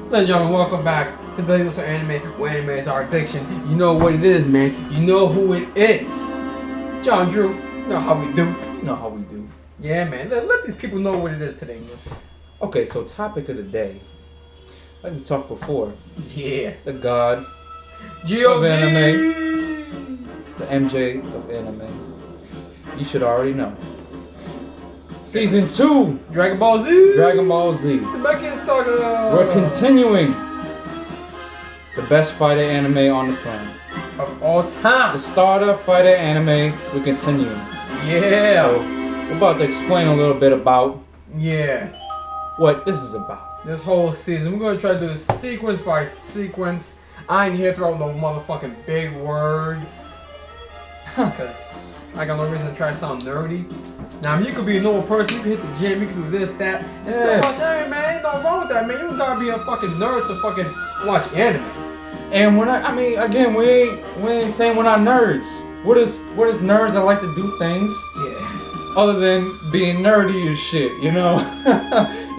Ladies and gentlemen, welcome back to the latest anime, where anime is our addiction. You know what it is, man. You know who it is. John Drew, you know how we do. You know how we do. Yeah, man. Let these people know what it is today, man. Okay, so topic of the day. Like we talked before. Yeah. The god G.O.D. of anime. The MJ of anime. You should already know. Season 2. Dragon Ball Z. Dragon Ball Z. The Mecha Saga. We're continuing the best fighter anime on the planet. Of all time. The starter fighter anime, we're continuing. Yeah. So, we're about to explain a little bit about what this is about. This whole season, we're going to try to do this sequence by sequence. I ain't here throwing no motherfucking big words. Because I got no reason to try to sound nerdy. Now, I mean, you could be a normal person, you can hit the gym, you can do this, that, and still watch anime, man. Ain't nothing wrong with that, man. You don't gotta be a fucking nerd to fucking watch anime. And we're not, I mean, again, we ain't saying we're not nerds. We're just nerds that like to do things. Yeah. Other than being nerdy as shit, you know?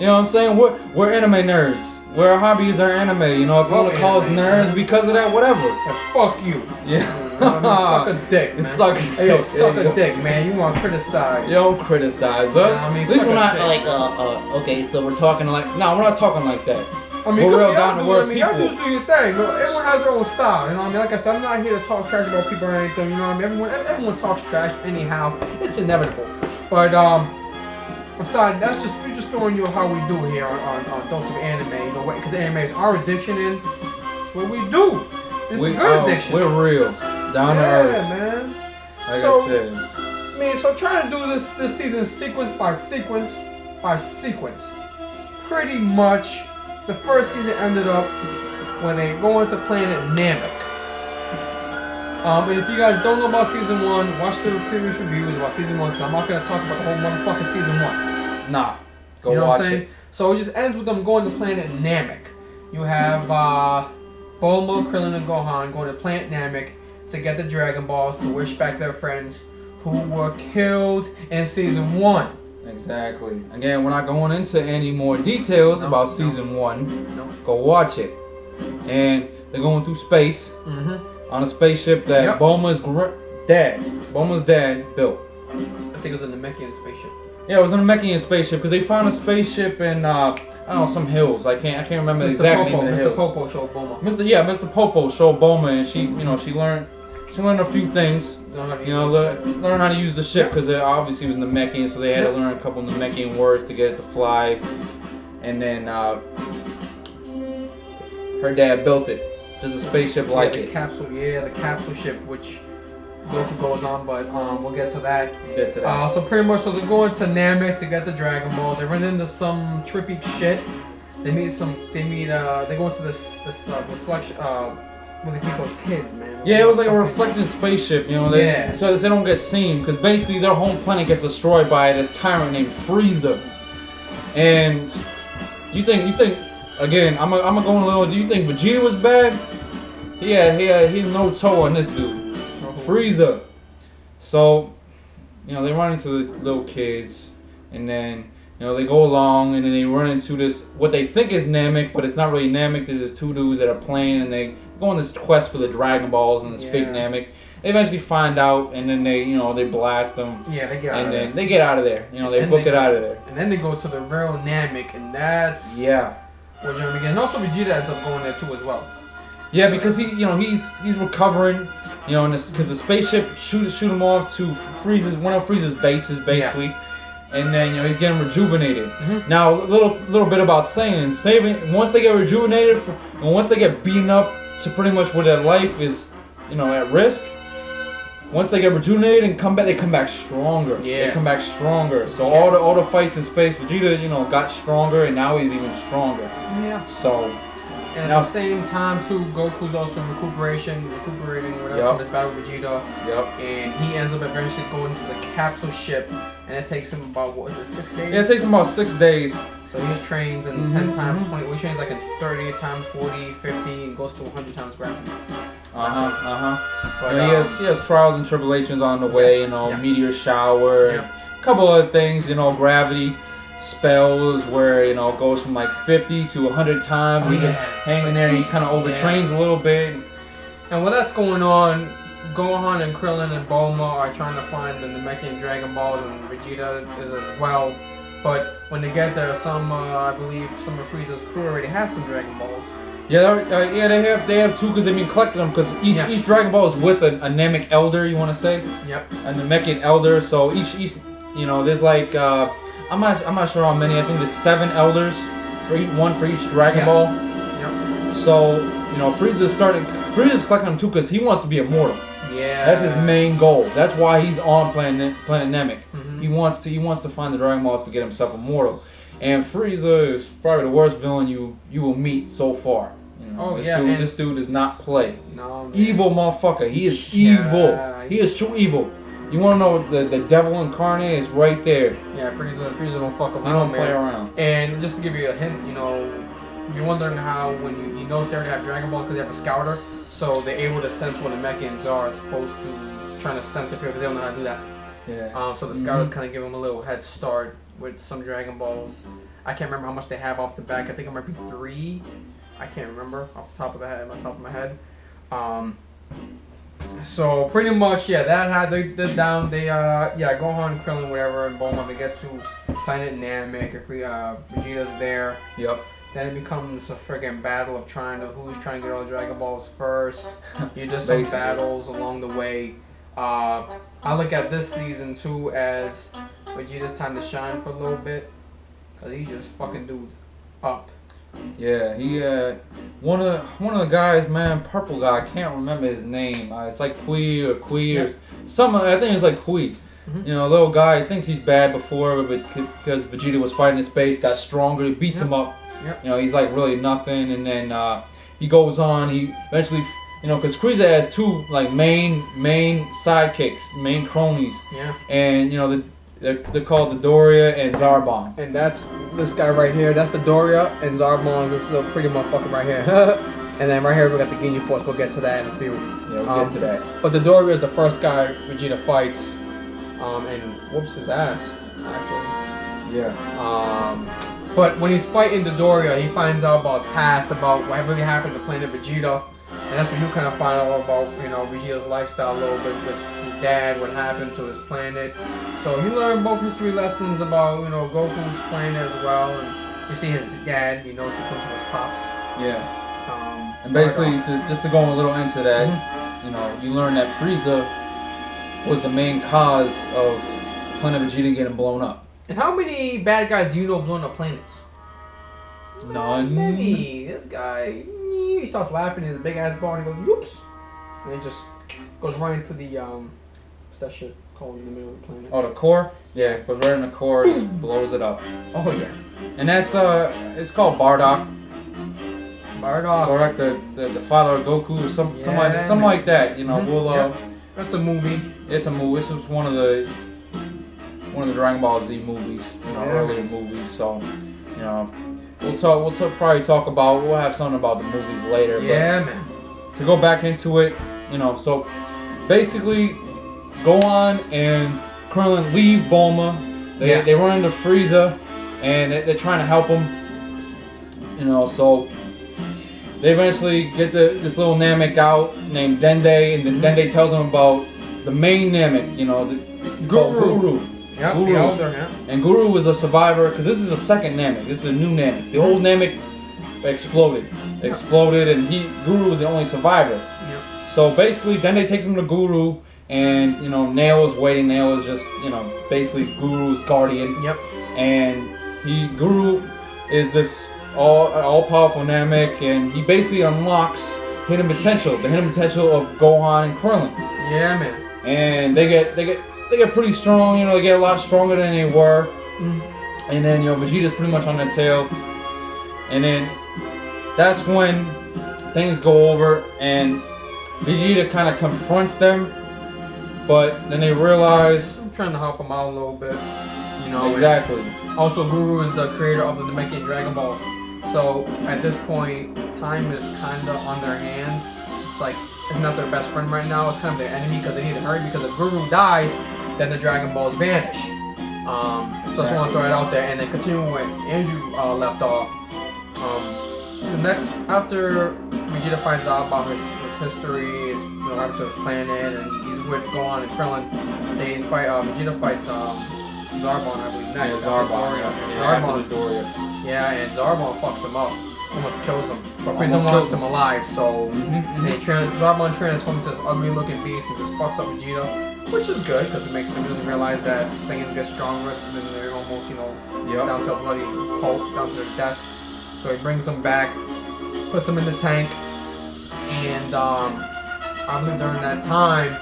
You know what I'm saying? We're anime nerds. Our hobbies are anime, you know? If you want to call us nerds because of that, whatever. Yeah, fuck you. Yeah. Suck a dick, man. Hey, yo, suck a dick, man. You want to criticize. You don't criticize us. I mean, at least we're not dick. like, okay, so we're talking like, no, we're not talking like that. I mean, we're real down to earth y'all people. just do your thing. Everyone has their own style, you know what I mean? Like I said, I'm not here to talk trash about people or anything, you know what I mean? Everyone talks trash anyhow. It's inevitable. But, aside, we're just throwing you how we do here on Dose of Anime, you know, because anime is our addiction and it's what we do. It's a good addiction. We're real. Down to earth. Yeah, man. Like So, I said. I mean, so trying to do this season sequence by sequence by sequence. Pretty much, the first season ended up when they go into planet Namek. And if you guys don't know about season 1, watch the previous reviews about season 1, because I'm not going to talk about the whole motherfucking season 1. Nah. Go you know watch what I'm saying? it. So it just ends with them going to planet Namek. You have Bulma, Krillin, and Gohan going to planet Namek to get the Dragon Balls to wish back their friends who were killed in season 1. Exactly. Again, we're not going into any more details about season 1. No. Go watch it. And they're going through space on a spaceship that Bulma's dad built. I think it was a Namekian spaceship. Yeah, it was a Namekian spaceship because they found a spaceship in I don't know, some hills. I can't remember the exact name of the hills. Mr. Popo showed Bulma. Mr. Popo showed Bulma, and she learned a few things. Learn how to use the ship because it obviously was Namekian, so they had to learn a couple Namekian words to get it to fly. And then her dad built it, just a spaceship like it. The capsule ship, which Goku goes on, but we'll get to that. So pretty much, so they're going to Namek to get the Dragon Ball. They run into some trippy shit. They go into this reflection. What they keep those kids, man. Yeah, it was like a reflected spaceship, you know. So they don't get seen, because basically their home planet gets destroyed by this tyrant named Frieza. And you think again? I'm gonna go in a little. Do you think Vegeta was bad? He no toe on this dude, Frieza. So, you know, they run into the little kids, and then, you know, they go along, and then they run into this, what they think is Namek, but it's not really Namek. There's just two dudes that are playing, and they go on this quest for the Dragon Balls and this fake Namek. They eventually find out, and then they blast them. Yeah, they get out of there. And then they get out of there. You know, they book it out of there. And then they go to the real Namek, and that's where John begins. And also Vegeta ends up going there too as well. Yeah, because he's recovering, you know, because the spaceship shoot him off to one of Frieza's bases basically. Yeah. And then, you know, he's getting rejuvenated. Now, a little bit about saving. Once they get rejuvenated, and once they get beaten up to pretty much where their life is, you know, at risk. Once they get rejuvenated and come back, they come back stronger. Yeah. They come back stronger. So all the fights in space, Vegeta, you know, got stronger, and now he's even stronger. Yeah. So. And at the same time, too, Goku's also recuperating whatever from his battle with Vegeta. And he ends up eventually going to the capsule ship, and it takes him about, what is it, 6 days? Yeah, it takes him about 6 days. So he just trains in 10 times 20. Well, he trains like in 30 times 40, 50, and goes to 100 times gravity. But he has trials and tribulations on the way. You know, meteor shower, a couple other things. You know, gravity. spells where, you know, it goes from like 50 to 100 times. Oh, He just hanging there and he kind of overtrains a little bit. And while that's going on, Gohan and Krillin and Bulma are trying to find the Namekian Dragon Balls, and Vegeta is as well. But when they get there, I believe some of Frieza's crew already has some Dragon Balls. Yeah, they have two because they've been collecting them because each Dragon Ball is with a Namek Elder, you want to say? Yep. A Namekian Elder. So each you know, there's like I'm not sure how many. I think there's 7 elders one for each Dragon Ball. Yep. So you know, Frieza's collecting them too because he wants to be immortal. Yeah. That's his main goal. That's why he's on planet Namek. Mm-hmm. He wants to find the Dragon Balls to get himself immortal. And Frieza is probably the worst villain you will meet so far. You know, this dude does not play. No, man. Evil motherfucker. He is evil. He is true evil. You want to know the devil incarnate is right there. Yeah, Frieza don't fuck around, He don't man. play around. And just to give you a hint, you know, you're wondering how when you know they already have Dragon Balls because they have a scouter, so they're able to sense what the Namekians are as opposed to trying to sense it because they don't know how to do that. Yeah. So the scouters kind of give them a little head start with some Dragon Balls. I can't remember how much they have off the back. I think it might be 3. I can't remember off the top of my head. So pretty much, yeah, that had they down. They Gohan, Krillin, whatever, and Bulma. They get to planet Namek. Vegeta's there. Yep. Then it becomes a friggin' battle of who's trying to get all the Dragon Balls first. You just some battles along the way. I look at this season too as Vegeta's time to shine for a little bit, cause he just fucking dudes up. Yeah, he one of the guys, man, purple guy. I can't remember his name. It's like Kui or some. I think it's like Kui. Mm-hmm. You know, a little guy. He thinks he's bad before, but because Vegeta was fighting in space, got stronger. He beats him up. Yep. You know, he's like really nothing, and then he goes on. He eventually, you know, because Frieza has 2 like main sidekicks, main cronies. Yeah. And you know they're called the Doria and Zarbon. And that's this guy right here. That's the Doria, and Zarbon is this little pretty motherfucker right here. And then right here we got the Ginyu Force. We'll get to that in a few. Yeah, we'll get to that. But the Doria is the first guy Vegeta fights, and whoops his ass actually. Yeah. But when he's fighting the Doria, he finds out about his past, about what really happened to Planet Vegeta. And that's when you kind of find out about, you know, Vegeta's lifestyle a little bit with his dad, what happened to his planet. So you learn both history lessons about, you know, Goku's planet as well. And you see his dad, you know, he comes from his pops. Yeah. And basically, just to go a little into that, you know, you learn that Frieza was the main cause of Planet Vegeta getting blown up. And how many bad guys do you know blown up planets? None. Not many. This guy, he starts laughing in his big ass bar and he goes, "Whoops!" And it just goes right into the what's that shit called in the middle of the planet? Oh, the core? Yeah, goes right in the core, just blows it up. Oh yeah. And that's it's called Bardock. Bardock. Or like the father of Goku or something like that. You know, we'll That's a movie. It's a movie. This was one of the Dragon Ball Z movies, you know, earlier movies. So, you know, we'll have something about the movies later. Yeah, but man. To go back into it, you know, so basically, Gohan and Krillin leave Bulma. They run into Frieza, and they're trying to help him. You know, so they eventually get this little Namek out named Dende, and then Dende tells them about the main Namek. You know, Guru. Yep, Guru. the elder, yeah. And Guru was a survivor, because this is a second Namek. This is a new Namek. The old Namek exploded, and Guru was the only survivor. Yep. So basically, Dende takes him to Guru, and you know, Nail is waiting. Nail is just, you know, basically Guru's guardian. Yep. And Guru is this all-powerful Namek, and he basically unlocks the hidden potential of Gohan and Krillin. Yeah, man. And they get pretty strong, you know, they get a lot stronger than they were. And then, you know, Vegeta's pretty much on their tail. And then that's when things go over and Vegeta kind of confronts them, but then they realize... I'm trying to help them out a little bit, you know. Exactly. Also, Guru is the creator of the Namekian Dragon Balls. So, at this point, time is kind of on their hands. It's like, it's not their best friend right now. It's kind of their enemy because they need to hurry, because if Guru dies, then the Dragon Balls vanish. So I just want to throw it out there, and then continue where Andrew left off. The next, after Vegeta finds out about his history, his happened to his planet, and he's with Gohan and Krillin, they fight. Vegeta fights Zarbon, I believe. Next, Zarbon. Yeah, and Zarbon fucks him up, almost kills him. But Frieza wants him alive, so Zarbon transforms this ugly-looking beast and just fucks up Vegeta, which is good because it makes him doesn't realize that Saiyans get stronger and they're almost, down to a bloody pulp, down to their death. So he brings him back, puts him in the tank, and I believe during that time,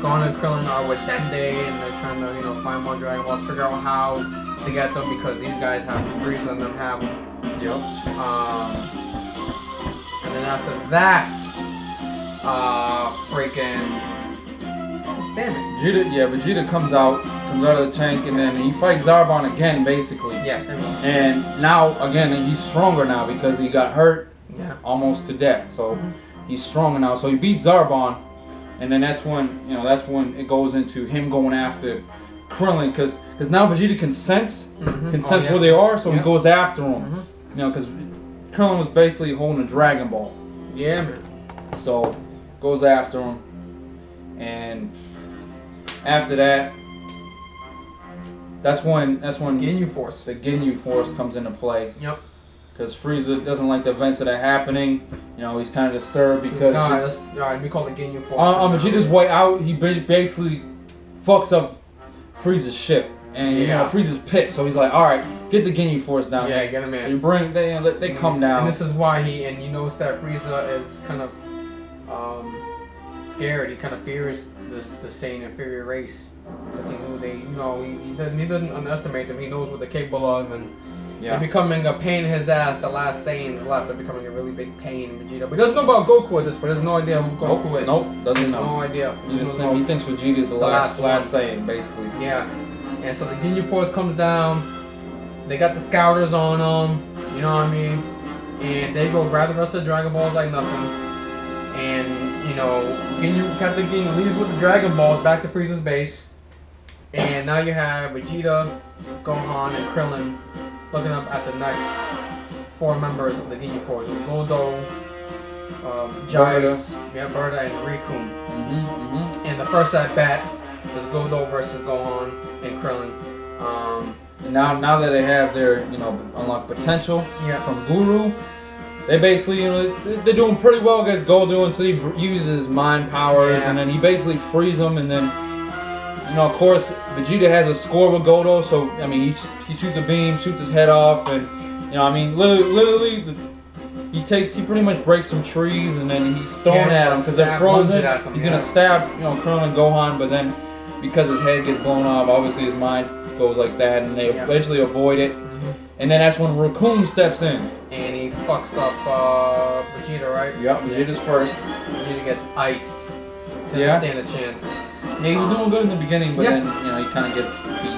Gohan and Krillin are with Dende, and they're trying to, find more Dragon Balls, figure out how to get them because these guys have Frieza and them have them. Yep. And then after that, damn it. Vegeta comes out of the tank, and then he fights Zarbon again, basically. Yeah. And now, again, he's stronger now because he got hurt almost to death. So he's stronger now. So he beats Zarbon, and then that's when it goes into him going after Krillin, because now Vegeta can sense where they are, so he goes after them. Because Krillin was basically holding a Dragon Ball. Yeah, man. So goes after him, and after that, that's when Ginyu Force. The Ginyu Force comes into play. Yep. Because Frieza doesn't like the events that are happening. He's kind of disturbed because we call it Ginyu Force. Vegeta's way out, he basically fucks up Frieza's ship, and Frieza's pissed. So he's like, "All right, get the Ginyu Force down." Yeah, get him in. You they come down. And this is why you notice that Frieza is kind of scared. He kind of fears the Saiyan inferior race because he knew he didn't underestimate them. He knows what they're capable of, and they're becoming a pain in his ass. The last Saiyans left are becoming a really big pain in Vegeta. But he doesn't know about Goku at this point. He has no idea who Goku is. Nope, doesn't know. No idea. He thinks Vegeta is the last Saiyan, basically. Yeah. And so the Ginyu Force comes down. They got the Scouters on them. You know what I mean? And they go grab the rest of the Dragon Balls like nothing. And, Captain Ginyu leaves with the Dragon Balls back to Frieza's base. And now you have Vegeta, Gohan, and Krillin looking up at the next 4 members of the Ginyu Force. Goldo, Jais, Berta, and Riku. And the first at bat is Goldo versus Gohan and Krillin. Now that they have their unlocked potential from Guru, they basically they're doing pretty well against Goldo until he uses mind powers, and then he basically frees them, and then of course Vegeta has a score with Goldo, so he shoots a beam, shoots his head off, and literally he pretty much breaks some trees, and then he's throwing at them because they're frozen. He's gonna stab Krillin and Gohan, but then because his head gets blown off, obviously his mind goes like that, and they eventually avoid it. And then that's when Raccoon steps in. And he fucks up Vegeta, right? Yep, Vegeta's first. Vegeta gets iced. Doesn't stand a chance. Yeah, he was doing good in the beginning, but then, he kind of gets beat.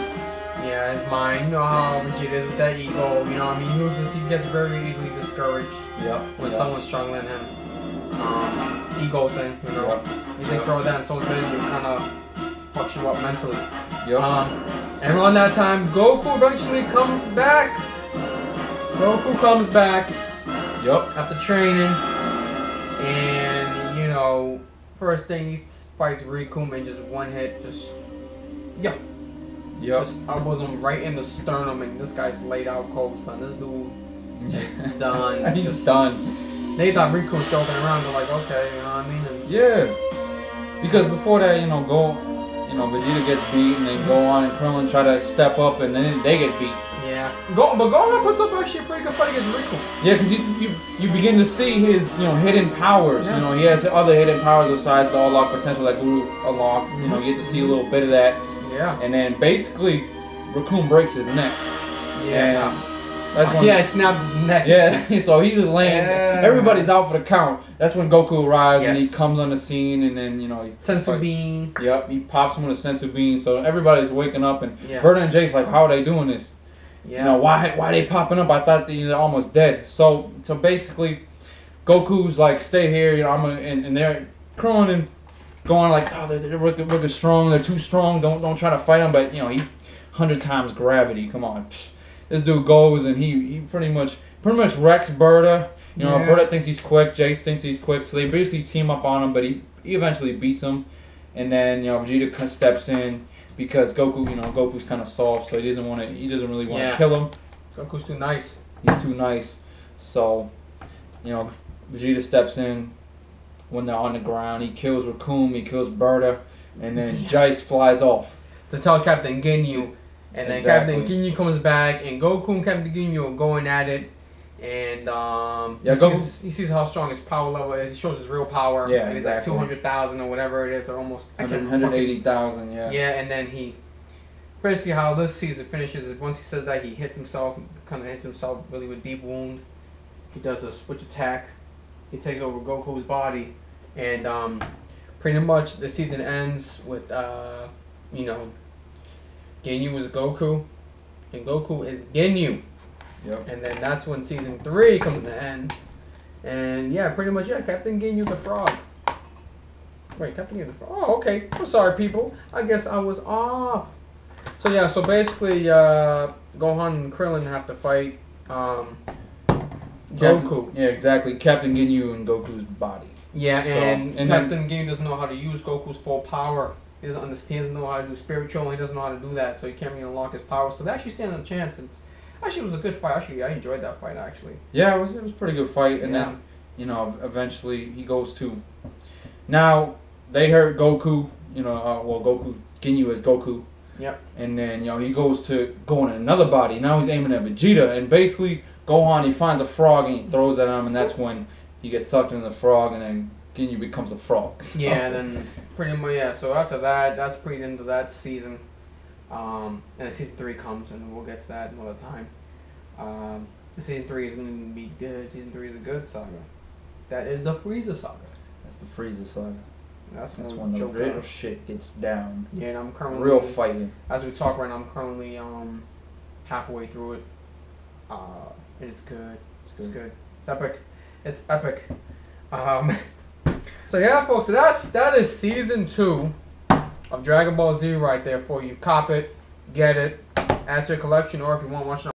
Yeah, his mind. You know how Vegeta is with that ego. He gets very easily discouraged when someone's struggling him. Ego thing, You think throw that in someone's head, you kind of fucks you up mentally. And around that time, Goku eventually comes back. After training, and first thing he fights Riku and just one hit, just elbows him right in the sternum, and this guy's laid out cold, son. This dude is done. He's done. They thought Riku was joking around. They're like, okay, you know what I mean? And because before that, Vegeta gets beat, and then Gohan and Krillin try to step up, and then they get beat. Yeah. But Gohan puts up actually a pretty good fight against Riku. Yeah, because you begin to see his hidden powers. Yeah. He has other hidden powers besides the unlocked potential that Guru unlocks. You get to see a little bit of that. Yeah. And then basically, Raccoon breaks his neck. Yeah. And that's when he snaps his neck. Yeah. So he's just laying. Yeah. Everybody's out for the count. That's when Goku arrives and he comes on the scene, and then he Sensu Bean. Yep. He pops him with a Sensu Bean. So everybody's waking up, and Berta and Jace like, how are they doing this? Yeah. Why are they popping up? I thought they're almost dead. So basically, Goku's like, stay here. And they're Krillin and going like, oh, they're strong. They're too strong. Don't try to fight them. But he 100 times gravity. Come on, this dude goes and he pretty much wrecks Berta. You know, Berta thinks he's quick, Jace thinks he's quick, so they basically team up on him, but he eventually beats him. And then, you know, Vegeta steps in because Goku, you know, Goku's kind of soft, so he doesn't really want to kill him. Goku's too nice. He's too nice. So, you know, Vegeta steps in when they're on the ground. He kills Raccoon, he kills Berta, and then Jace flies off to tell Captain Ginyu. And then Captain Ginyu comes back, and Goku and Captain Ginyu are going at it. And he sees how strong his power level is. He shows his real power. Yeah, and it's like 200,000 or whatever it is, or almost 180,000. Yeah. Yeah, and then he basically how this season finishes is once he says that he hits himself, kind of hits himself really with deep wound. He does a switch attack. He takes over Goku's body, and pretty much the season ends with you know, Ginyu is Goku, and Goku is Ginyu. Yep. And then that's when season 3 comes to end. And yeah, pretty much, Captain Ginyu the Frog. Wait, Captain Ginyu the Frog. Oh, okay. I'm sorry, people. I guess I was off. So yeah, so basically, Gohan and Krillin have to fight Goku. Yeah, exactly. Captain Ginyu and Goku's body. Yeah, and Captain Ginyu doesn't know how to use Goku's full power. He doesn't understand. He doesn't know how to do spiritual, and he doesn't know how to do that, so he can't really unlock his power. So they actually stand a chance. Actually, it was a good fight. Actually, I enjoyed that fight, actually. Yeah, it was a pretty good fight. And then, you know, eventually he goes to... Now, they hurt Goku, you know, Ginyu is Goku. Yep. And then, you know, he goes to go in another body. Now he's aiming at Vegeta. And basically, Gohan, he finds a frog and he throws it at him. And that's when he gets sucked into the frog and then Ginyu becomes a frog. So. Yeah, and then pretty much, so after that, that's pretty into that season. And then season 3 comes, and we'll get to that another time. Season 3 is going to be good. Season 3 is a good saga. That is the Frieza saga. That's the Frieza saga. That's when the real shit gets down. Yeah, and I'm currently... Real fighting. As we talk right now, I'm currently halfway through it. And it's good. It's good. It's epic. It's epic. So yeah, folks, so that is season 2 of Dragon Ball Z right there for you. Cop it, get it, add to your collection, or if you want to watch it